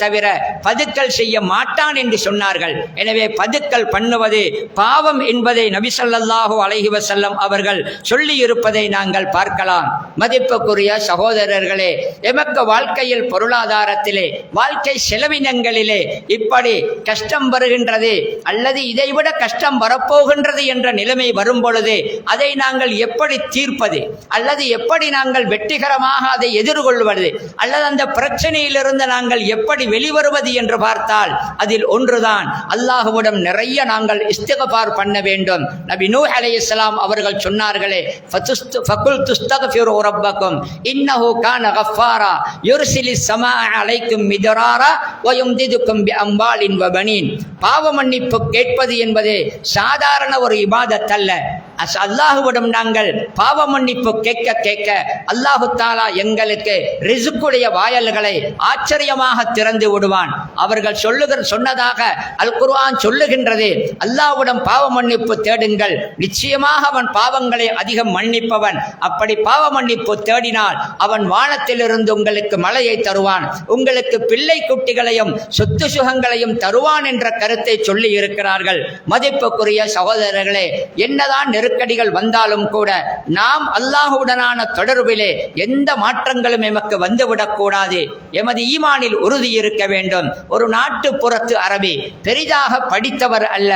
தவிர பதுக்கல் செய்ய மாட்டான் என்று சொன்னார்கள். எனவே பதுக்கல் பண்ணுவது பாவம் என்பதை நபி ஸல்லல்லாஹு அலைஹி வஸல்லம் அவர்கள் சொல்லி இருப்பதை நாங்கள் பார்க்கலாம். மதிப்புக்குரிய சகோதரர்களே, எமக்கு வாழ்க்கையில் பொருளாதாரத்திலே வாழ்க்கை செலவினங்களிலே இப்படி கஷ்டம் வருகின்றது அல்லது இதைவிட கஷ்டம் வரப்போகின்றது என்ற நிலைமை வரும் பொழுது அதை நாங்கள் எப்படி தீர்ப்பது அல்லது எப்படி நாங்கள் வெற்றிகரமாக அதை எதிர்கொள்வது அல்லது அந்த பிரச்சனையிலிருந்து நாங்கள் எப்படி வெளிவருவது என்று பார்த்தால் அதில் ஒன்றுதான் அல்லாஹ்விடம் நிறைய நாங்கள் இஸ்திக்ஃபார் பண்ண வேண்டும். நபி நூஹ் அலைஹிஸ்ஸலாம் அவர்கள் சொன்னார்களே, ஃபகுல் துஸ்தக்ஃபிரு ரப்பக்கும் இன்னஹு கான கஃபாரா யுர்சிலிஸ் ஸமாஅ அலைக்கும் மிதராரா வ யும்திதுக்கும் பிஅம்வாலின் வ பனீன். பாவ மன்னிப்பு கேட்பது என்பது சாதாரண ஒரு இபாதத் அல்ல. அல்லாஹ்விடம் நாங்கள் பாவ மன்னிப்பு கேட்க கேட்க அல்லாஹு தாலா எங்களுக்கு ரிஸ்குடைய வாயல்களை ஆச்சரியமாக திறந்து விடுவான். அவர்கள் சொன்னதாக அல் குர்ஆன் சொல்லுகின்றது, அல்லாஹ்விடம் பாவ மன்னிப்பு தேடுங்கள், நிச்சயமாக அவன் பாவங்களை அதிகம் மன்னிப்பவன். அப்படி பாவ மன்னிப்பு தேடினால் அவன் வானத்திலிருந்து உங்களுக்கு மழையை தருவான், உங்களுக்கு பிள்ளை குட்டிகளையும் சொத்து சுகங்களையும் தருவான் என்ற கருத்தை சொல்லி இருக்கிறார்கள். மதிப்புக்குரிய சகோதரர்களே, என்னதான் நெருக்கடிகள் வந்தாலும் கூட நாம் அல்லாஹ்வுடனான தொடர்பிலே எந்த மாற்றங்களும் எமக்கு வந்துவிடக் கூடாது. எமது ஈமானில் உறுதி இருக்க வேண்டும். ஒரு நாட்டுப்புறத்து அரபி, பெரிதாக படித்தவர் அல்ல,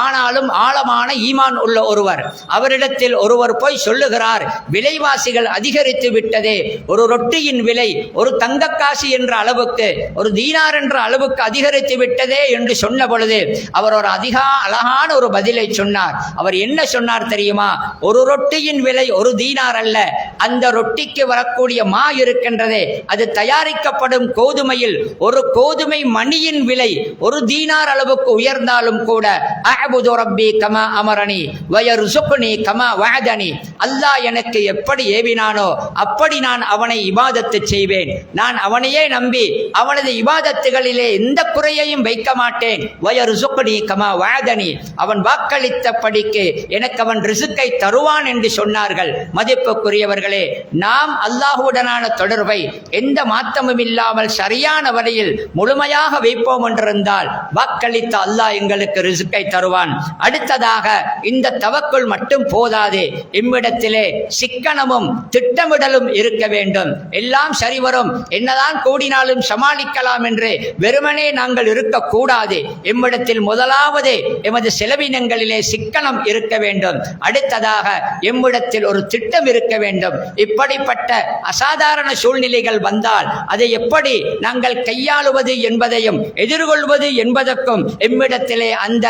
ஆனாலும் ஆழமான ஈமான் உள்ள ஒருவர், அவரிடத்தில் ஒருவர் போய் சொல்லுகிறார், விலைவாசிகள் அதிகரித்து விட்டதே, ஒரு ரொட்டியின் விலை ஒரு தங்கக்காசி என்ற அளவுக்கு, ஒரு தீனார் என்ற அளவுக்கு அதிகரித்து விட்டதே என்று சொன்ன பொழுது அவர் ஒரு அழகான ஒரு பதிலை சொன்னார். அவர் என்ன சொன்னார் தெரியுமா? ஒரு ரொட்டியின் விலை ஒரு தீனார் அல்ல, அந்த ரொட்டிக்கு வரக்கூடிய மா இருக்கின்றதே, அது தயாரிக்கப்படும் கோதுமையில் ஒரு கோதுமை மணியின் விலை ஒரு தீனார் அளவுக்கு உயர்ந்தாலும் கூட அஅபுது ரப்பி கமா அமரனி வயர்சுக்னி கமா வஅதனி, அல்லாஹ் எனக்கு எப்படி ஏவினானோ அப்படி நான் அவனை இபாதத்து செய்வேன். நான் அவனையே நம்பி அவனது இபாதத்துகளிலே எந்த குறையையும் வைக்க மாட்டேன். வயர்சுக்னி கமா வஅதனி, அவன் வாக்களித்தபடிக்கு எனக்கு அவன் ரிசுக்கை தருவான் என்று சொன்னார்கள். மதிப்புக்குரியவர்களே, நாம் அல்லாஹ்வுடனான தொடர்பை எந்த மாற்றமும் இல்லாமல் சரியான வழியில் முழுமையாக வைப்போம் என்றிருந்தால் வாக்களித்த அல்லாஹ் எங்களுக்கு ரிசுக்கை தருவான். அடுத்ததாக இந்த தவக்குள் மட்டும் போதாது, இம்மிடத்திலே சிக்கனமும் திட்டமிடலும் இருக்க வேண்டும். எல்லாம் சரிவரும், என்னதான் கூடினாலும் சமாளிக்கலாம் என்று வெறுமனே நாங்கள் இருக்கக்கூடாது. எம்மிடத்தில் முதலாவது எமது செலவினங்களிலே சிக்கனம் இருக்க வேண்டும். அடுத்ததாக எம்மிடத்தில் ஒரு திட்டம் இருக்க வேண்டும். இப்படிப்பட்ட அசாதாரண சூழ்நிலைகள் வந்தால் அதை எப்படி நாங்கள் கையாளுவது என்பதையும் எதிர்கொள்வது என்பதற்கும் எம்மிடத்திலே அந்த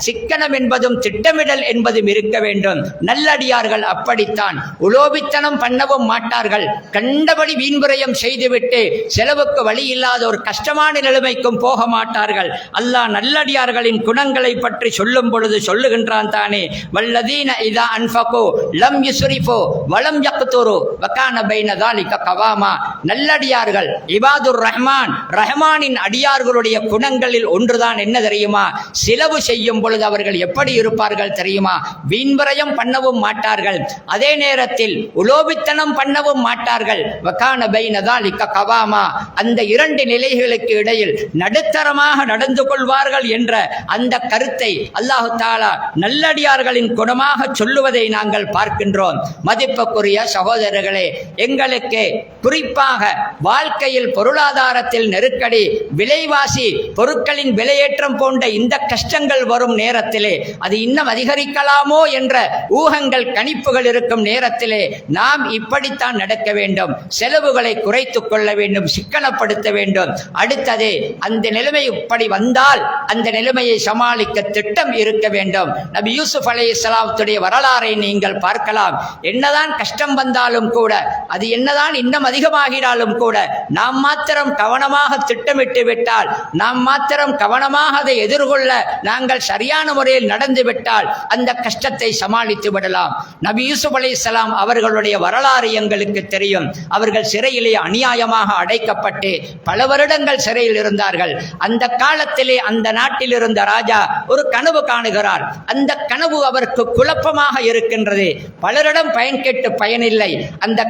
சிக்கனம் என்பதும் திட்டமிடல் என்பதும் இருக்க வேண்டும். நல்லடியார்கள் அப்படித்தான், உலோபித்தனம் பண்ணவும் மாட்டார்கள், கண்டபடி வீண்விரயம் செய்துவிட்டு செலவுக்கு வழி இல்லாத ஒரு கஷ்டமான நிலைமைக்கும் போக மாட்டார்கள். அல்லாஹ் நல்லடியார்களின் குணங்களை பற்றி சொல்லும் பொழுது சொல்லுகின்றான் தானே, வல்லதீன இதா அன்ஃபகு லம் யுஸ்ரிஃபு வலம் யக்துரு வகான பைன ذلك கவாமா. நல்லடியார்கள் இபாதுர் ரஹ்மான், ரஹ்மானின் அடியார்களுடைய குணங்களில் ஒன்றுதான் என்ன தெரியுமா? செலவு செய்யும் பொழுது அவர்கள் எப்படி இருப்பார்கள் தெரியுமா? வீண்விரயம் பண்ணவும் மாட்டார்கள், அதே நேரத்தில் உலோபித்தனம் பண்ணவும் மாட்டார்கள். வகான பைன ذلك கவாமா, அந்த இரண்டு நிலைகளுக்கு இடையில் நடுத்தரமாக நடந்து கொள்வார்கள் என்ற அந்த கருத்தை அல்லாஹ் தஆலா நல்லடியார்களின் குணமாக சொல்லுவதை நாங்கள் பார்க்கின்றோம். மதிப்புக்குரிய சகோதரர்களே, எங்களுக்கு குறிப்பாக வாழ்க்கையில் பொருளாதாரத்தில் நெருக்கடி, விலைவாசி பொருட்களின் விலையேற்றம் போன்ற இந்த கஷ்டங்கள் வரும் நேரத்திலே அது இன்னும் அதிகரிக்கலாமோ என்ற ஊகங்கள் கணிப்புகள் இருக்கும் நேரத்திலே நாம் இப்படித்தான் நடக்க வேண்டும். செலவுகளை குறைத்துக் கொள்ள வேண்டும், சிக்கனப்படுத்த வேண்டும். அடுத்தது, அந்த நிலைமை இப்படி வந்தால் அந்த நிலைமையை சமாளிக்க திட்டம் இருக்க வேண்டும். நபி யூசுப் அலைஹிஸ்ஸலாத்துடைய வரலாறை நீங்கள் பார்க்கலாம். என்னதான் கஷ்டம் வந்த வந்தாலும் கூட, அது என்னதான் இன்னும் அதிகமாகினாலும் கூட, நாம் மாத்திரம் கவனமாக திட்டமிட்டு விட்டால், நாம் மாத்திரம் கவனமாக அதை எதிர்கொள்ள நாங்கள் சரியான முறையில் நடந்து விட்டால் அந்த கஷ்டத்தை சமாளித்து விடலாம். நபி யூசுப் அலைஹிஸ்ஸலாம் அவர்களுடைய வரலாறு எங்களுக்கு தெரியும். அவர்கள் சிறையிலே அநியாயமாக அடைக்கப்பட்டு பல வருடங்கள் சிறையில் இருந்தார்கள். அந்த காலத்திலே அந்த நாட்டில் இருந்த ராஜா ஒரு கனவு காணுகிறார். அந்த கனவு அவருக்கு குழப்பமாக இருக்கின்றது. பலரிடம் பயன் கேட்டு பயனில்லை. அந்த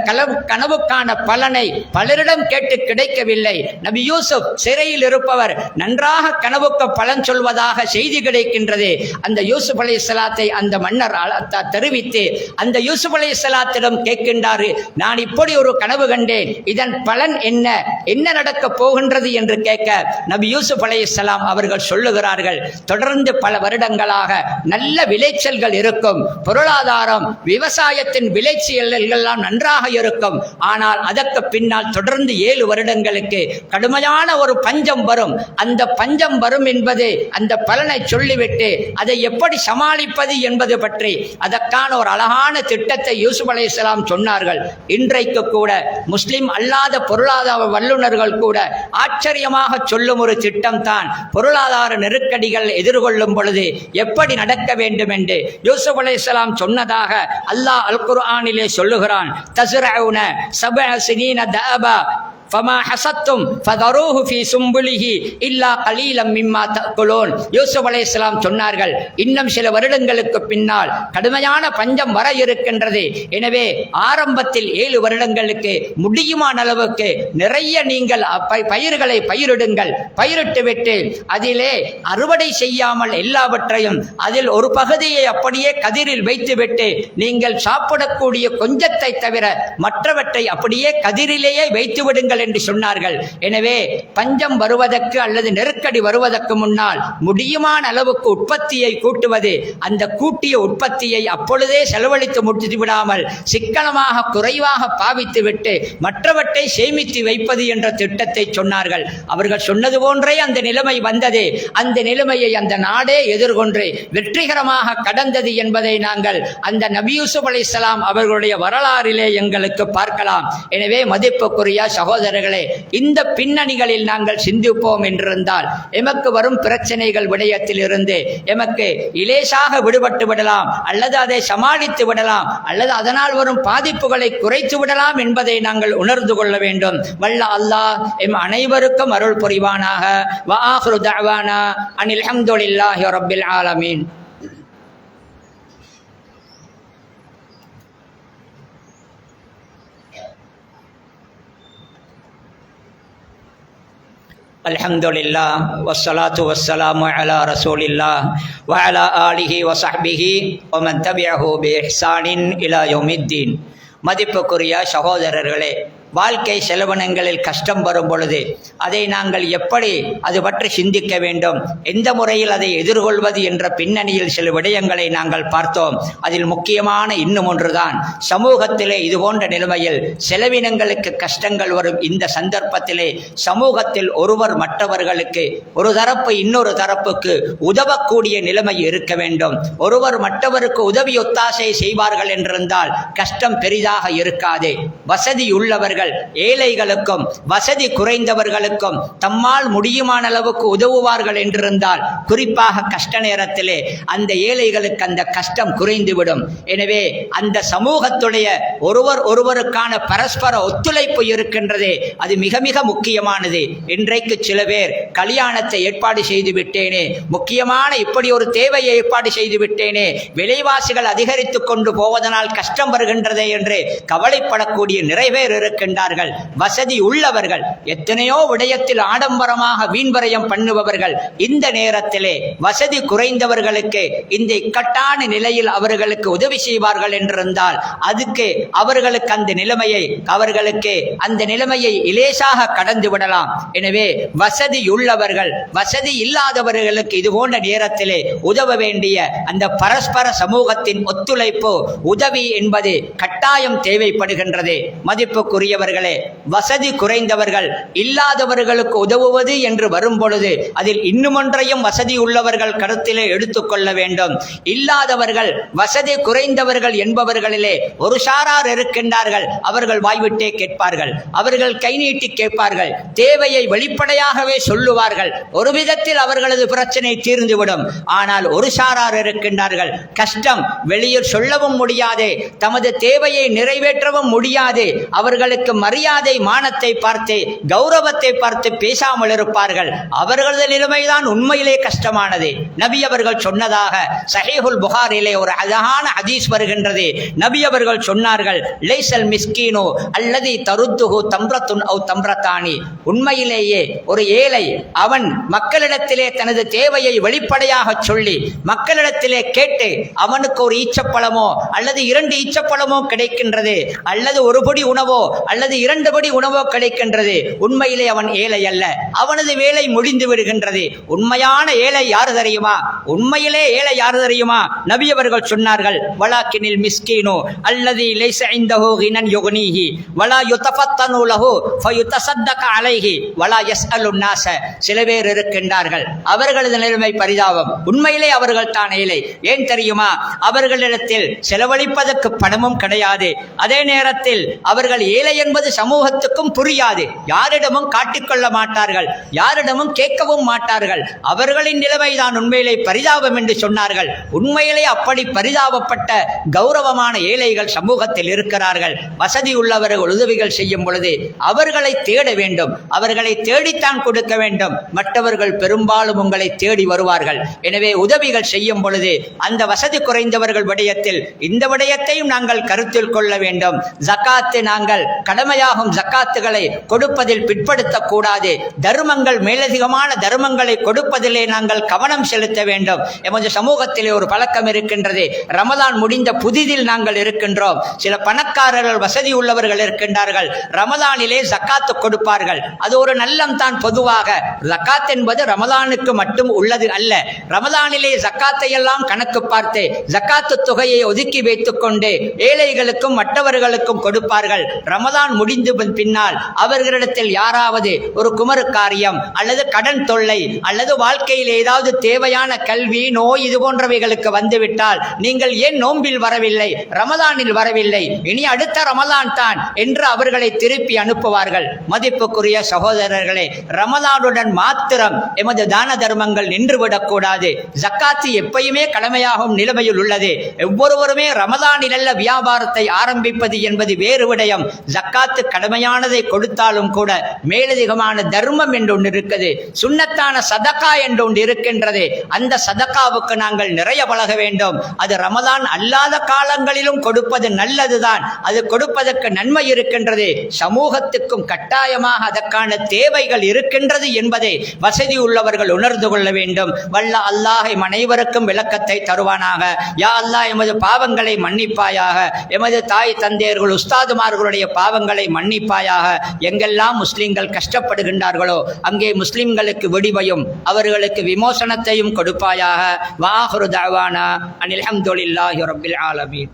கனவுக்கான பலனை பலரிடம் கேட்டு கிடைக்கவில்லை. நபி யூசுப் சிறையில் இருப்பவர் நன்றாக கனவுக்கு பலன் சொல்வதாக செய்தி கிடைக்கின்றது. அந்த யூசுப் அலைஹிஸ்ஸலாத்தை அந்த மன்னர் தெரிவித்து அந்த யூசுப் அலைஹிஸ்ஸலாத்திடம் கேட்கின்றார், நான் இப்படி ஒரு கனவு கண்டேன், இதன் பலன் என்ன, என்ன நடக்க போகின்றது என்று கேட்க நபி யூசுப் அலைஹிஸ்ஸலாம் அவர்கள் சொல்லுகிறார்கள், தொடர்ந்து பல வருடங்களாக நல்ல விளைச்சல்கள் இருக்கும், பொருளாதாரம் விவசாயத்தின் விளைச்சல்கள் எல்லாம் நன்றாக இருக்கும். ஆனால் அதற்கு பின்னால் தொடர்ந்து 7 வருடங்களுக்கு கடுமையான ஒரு பஞ்சம் வரும். அந்த பஞ்சம் வரும் என்பது அந்த பலனை சொல்லிவிட்டு அதை எப்படி சமாளிப்பது என்பது பற்றி அதற்கான ஒரு அழகான திட்டத்தை யூசுப் அலைஹிஸ்ஸலாம் சொன்னார்கள். இன்றைக்கு கூட முஸ்லிம் அல்லாத பொருளாதார வல்லுநர்கள் கூட ஆச்சரியமாக சொல்லும் ஒரு திட்டம் தான் பொருளாதார நெருக்கடிகள் எதிர்கொள்ளும் பொழுது எப்படி நடக்க வேண்டும் என்று யூசுப் அலைஹிஸ்ஸலாம் சொன்னதாக அல்லாஹ் அல் குர்ஆனிலே சொல்லுகிறான். தஸ்ரஊன சபஅ சினீன தஅபா ஃபமா ஹஸத்தும் ஃபதரூஹு ஃபீ சும்புலிஹி இல்லா கலீலம் மிம்மா தஅகுலூன். யூசுப் அலைஹிஸ்ஸலாம் சொன்னார்கள், இன்னும் சில வருடங்களுக்கு பின்னால் கடுமையான பஞ்சம் வர இருக்கின்றது. எனவே ஆரம்பத்தில் 7 வருடங்களுக்கு முடியுமான அளவுக்கு நிறைய நீங்கள் பயிர்களை பயிரிடுங்கள். பயிரிட்டுவிட்டு அதிலே அறுவடை செய்யாமல் எல்லாவற்றையும் அதில் ஒரு பகுதியை அப்படியே கதிரில் வைத்துவிட்டு நீங்கள் சாப்பிடக்கூடிய கொஞ்சத்தை தவிர மற்றவற்றை அப்படியே கதிரிலேயே வைத்து விடுங்கள் என்று சொன்னார்கள். எனவே பஞ்சம் வருவதற்கு அல்லது நெருக்கடி வருவதற்கு முன்னால் முடியுமான அளவுக்கு உற்பத்தியை கூட்டுவது, அந்த கூட்டிய உற்பத்தியை அப்பொழுதே செலவழித்து முடித்து விடாமல் சிக்கனமாக குறைவாக பாவித்து விட்டு மற்றவற்றை சேமித்து வைப்பது என்ற திட்டத்தை சொன்னார்கள். அவர்கள் சொன்னது போன்றே அந்த நிலைமை வந்தது. அந்த நிலைமையை அந்த நாடே எதிர்கொண்டு வெற்றிகரமாக கடந்தது என்பதை நாங்கள் அந்த நபி யூசுப் அலைஹிஸ்ஸலாம் அவர்களுடைய வரலாறிலே எங்களுக்கு பார்க்கலாம். எனவே மதிப்புக்குரிய சகோதரர்களே, இந்த பின்னணிகளில் நாங்கள் சிந்திப்போம் என்றிருந்தால் எமக்கு வரும் பிரச்சனைகள் விடயத்தில் இருந்து எமக்கு இலேசாக விடுபட்டு விடலாம், அல்லது அதை சமாளித்து விடலாம், அல்லது அதனால் வரும் பாதிப்புகளை குறைத்து விடலாம் என்பதை நாங்கள் உணர்ந்து கொள்ள வேண்டும். வல்ல அல்லாஹ் எம் அனைவருக்கும் அருள் புரிவானாக. வ ஆகிரு தஅவானா அனில் ஹம்துலில்லாஹி ரப்பில் ஆலமீன். அல்ஹம்துலில்லாஹ் வஸ்ஸலாத்து வஸ்ஸலாமு அலா ரசூலில்லாஹ் வ அலா ஆலிஹி வ ஸஹ்பிஹி வ மன் தபிஅஹு பி இஹ்சானின் இலா யௌமித்தீன். மதிப்புக்குரிய சகோதரர்களே, வாழ்க்கை செலவினங்களில் கஷ்டம் வரும் பொழுது அதை நாங்கள் எப்படி அது பற்றி சிந்திக்க வேண்டும், எந்த முறையில் அதை எதிர்கொள்வது என்ற பின்னணியில் சில விடயங்களை நாங்கள் பார்த்தோம். அதில் முக்கியமான இன்னும் ஒன்றுதான், சமூகத்திலே இதுபோன்ற நிலைமையில் செலவினங்களுக்கு கஷ்டங்கள் வரும் இந்த சந்தர்ப்பத்திலே சமூகத்தில் ஒருவர் மற்றவர்களுக்கு, ஒரு தரப்பு இன்னொரு தரப்புக்கு உதவக்கூடிய நிலைமை இருக்க வேண்டும். ஒருவர் மற்றவருக்கு உதவி ஒத்தாசை செய்வார்கள் என்றிருந்தால் கஷ்டம் பெரிதாக இருக்காது. வசதி உள்ளவர்கள் ஏழைகளுக்கும் வசதி குறைந்தவர்களுக்கும் தம்மால் முடியுமான அளவுக்கு உதவுவார்கள் என்றிருந்தால் குறிப்பாக கஷ்ட நேரத்திலே அந்த ஏழைகளுக்கு அந்த கஷ்டம் குறைந்துவிடும். எனவே அந்த சமூகத்துடைய ஒருவருக்கான பரஸ்பர ஒத்துழைப்பு இருக்கின்றது, அது மிக மிக முக்கியமானது. இன்றைக்கு சில பேர் கல்யாணத்தை ஏற்பாடு செய்து விட்டேனே, முக்கியமான இப்படி ஒரு தேவையை ஏற்பாடு செய்து விட்டேனே, விலைவாசிகள் அதிகரித்து கொண்டு போவதனால் கஷ்டம் வருகின்றதே என்று கவலைப்படக்கூடிய நிறைவேறு இருக்கின்றார்கள். வசதி உள்ளவர்கள் எத்தனையோ விடயத்தில் ஆடம்பரமாக வீண்வரையம் பண்ணுபவர்கள் இந்த நேரத்திலே வசதி குறைந்தவர்களுக்கு இந்த இக்கட்டான நிலையில் அவர்களுக்கு உதவி செய்வார்கள் என்றிருந்தால் அதுக்கு அவர்களுக்கு அந்த நிலைமையை இலேசாக கடந்து விடலாம். எனவே வசதி உள்ளவர்கள் வசதி இல்லாதவர்களுக்கு இது போன்ற நேரத்திலே உதவ வேண்டிய அந்த பரஸ்பர சமூகத்தின் ஒத்துழைப்பு உதவி என்பது கட்டாயம் தேவைப்படுகின்றது. மதிப்புக்குரியவர் அன்புக்குரியவர்களே, வசதி குறைந்தவர்கள் இல்லாதவர்களுக்கு உதவுவது என்று வரும் பொழுது அதில் இன்னுமொன்றையும் வசதி உள்ளவர்கள் கருத்திலே எடுத்துக்கொள்ள வேண்டும். இல்லாதவர்கள் வசதி குறைந்தவர்கள் என்பவர்களிலே ஒரு சாரார் இருக்கின்றார்கள். அவர்கள் வாய்விட்டே கேட்பார்கள், அவர்கள் கை நீட்டி கேட்பார்கள், தேவையை வெளிப்படையாகவே சொல்லுவார்கள். ஒரு விதத்தில் அவர்களது பிரச்சனை தீர்ந்துவிடும். ஆனால் ஒரு சாரார் இருக்கின்றார்கள், கஷ்டம் வெளியில் சொல்லவும் முடியாது, தமது தேவையை நிறைவேற்றவும் முடியாது. அவர்களுக்கு மரியாதை மானத்தை பார்த்து கௌரவத்தை பார்த்து பேசாமல் இருப்பார்கள். அவர்களது நிலைமைதான் உண்மையிலே கஷ்டமானது. நபி அவர்கள் சொன்னதாக சஹீஹுல் புகாரிலே ஒரு அழகான ஹதீஸ் வருகின்றது. நபி அவர்கள் சொன்னார்கள், லைஸல் மிஸ்கீனு அல்லதி தருத்துஹு தம்ரத்துன் அவ் தம்ரத்தானி. உண்மையிலேயே ஒரு ஏழை அவன் மக்களிடத்திலே தனது தேவையை வெளிப்படையாக சொல்லி மக்களிடத்திலே கேட்டு அவனுக்கு ஒரு ஈச்சப்பழமோ அல்லது 2 ஈச்சப்பழமோ கிடைக்கின்றது, அல்லது ஒரு படி உணவோ அல்லது 2 படி உணவோ கிடைக்கின்றது. உண்மையிலே அவன் ஏழை அல்ல, அவனது வேலை முடிந்து விடுகின்றது. உண்மையான ஏழை யார் தெரியுமா? உண்மையிலே ஏழை யார் தெரியுமா? நபி அவர்கள் சொன்னார்கள், வலாக்கினில் மிஸ்கீனு அல்லதி லைஸ இந்தஹு கினன் யுக்னீஹி வலா யுதஃபத்தனு லஹு ஃபயுதஸத்தக அலைஹி வலா யஸ்அலுன் நாஸ. சில பேர் இருக்கின்றார்கள், அவர்களது நிலைமை பரிதாபம். உண்மையிலே அவர்கள் தான் ஏழை. ஏன் தெரியுமா? அவர்களிடத்தில் செலவழிப்பதற்கு பணமும் கிடையாது. அதே நேரத்தில் அவர்கள் ஏழை என்பது சமூகத்துக்கும் புரியாது. யாரிடமும் காட்டிக்கொள்ள மாட்டார்கள், யாரிடமும் கேட்கவும் மாட்டார்கள். அவர்களின் நிலைமைதான் உண்மையிலே பரிதாபம் என்று சொன்னார்கள். உண்மையிலே அப்படி பரிதாபப்பட்ட கௌரவமான ஏழைகள் சமூகத்தில் இருக்கிறார்கள். வசதி உள்ளவர்கள் உதவிகள் செய்யும் பொழுது அவர்களை தேட வேண்டும், அவர்களை தேடித்தான் கொடுக்க வேண்டும். மற்றவர்கள் பெரும்பாலும் உங்களை தேடி வருவார்கள். எனவே உதவிகள் செய்யும் பொழுது அந்த வசதி குறைந்தவர்கள் விடயத்தில் இந்த விடயத்தையும் நாங்கள் கருத்தில் கொள்ள வேண்டும். ஜக்காத்து நாங்கள் கடமையாகும் ஜக்காத்துகளை கொடுப்பதில் பிற்படுத்தக்கூடாது. தர்மங்கள், மேலதிகமான தர்மங்களை கொடுப்பதிலே நாங்கள் கவனம் செலுத்த வேண்டும். எமது சமூகத்திலே ஒரு பழக்கம் இருக்கின்றது. ரமதான் முடிந்த புதிதில் நாங்கள் இருக்கின்றோம். சில பணக்காரர்கள், வசதி உள்ளவர்கள் இருக்கின்றார்கள், ரமதானிலே ஜக்காத்து கொடுப்பார்கள். அது ஒரு நல்லம் தான். பொதுவாக ஜக்காத் என்பது ரமதானுக்கு மட்டும் உள்ளது அல்ல. ரமதானிலே ஜக்காத்தை எல்லாம் கணக்கு பார்த்து ஜக்காத்து தொகையை ஒதுக்கி வைத்துக் கொண்டு ஏழைகளுக்கும் மற்றவர்களுக்கும் கொடுப்பார்கள். ரமதான் முடிந்து பின்னால் அவர்களிடத்தில் யாராவது ஒரு குமரு காரியம் அல்லது கடன் தொல்லை அல்லது வாழ்க்கையில் ஏதாவது தேவையான கல்வி, நோய் இது போன்றவைகளுக்கு வந்துவிட்டால், நீங்கள் ஏன் நோம்பில் வரவில்லை, ரமதானில் வரவில்லை, இனி அடுத்த ரமதான் தான் என்று அவர்களை திருப்பி அனுப்புவார்கள். மதிப்புக்குரிய சகோதரர்களே, ரமதானுடன் மாத்திரம் எமது தான தர்மங்கள் நின்றுவிடக்கூடாது. ஜக்காத்து எப்பயுமே கடமையாகும் நிலைமையில் உள்ளது. ஒவ்வொருவருமே ரமதானில் அல்ல வியாபாரத்தை ஆரம்பிப்பது என்பது வேறு விடயம். ஜக்காத்து கடமையானதை கொடுத்தாலும் கூட மேலதிகமான தர்மம் என்று ஒன்று இருக்குது, சுன்னத்தான சதக்கா என்று ஒன்று இருக்கின்றது. அந்த சதக்காவுக்கு நாங்கள் நிறைய பழக வேண்டும். அது ரமதான் அல்லாத காலங்களிலும் கொடுப்பது நல்லதுதான். அது கொடுப்பதற்கு நன்மை இருக்கின்றது. சமூகத்துக்கும் கட்டாயமாக அதற்கான தேவைகள் இருக்கின்றது என்பதை வசதி உள்ளவர்கள் உணர்ந்து கொள்ள வேண்டும். வல்ல அல்லாஹ் அனைவருக்கும் விளக்கத்தை தருவானாக. யா அல்லாஹ், எமது பாவங்களை மன்னிப்பாயாக, எமது தாய் தந்தையர்கள் உஸ்தாதுமார்களுடைய பாவங்களை மன்னிப்பாயாக. எங்கெல்லாம் முஸ்லிம்கள் கஷ்டப்படுகின்றார்களோ அங்கே முஸ்லிம்களுக்கு விடிவையும் அவர்களுக்கு விமோசனத்தையும் கொடுப்பாயாக. வாஹிரு தஅவானா அனில் ஹம்துலில்லாஹி ரப்பில் ஆலமீன்.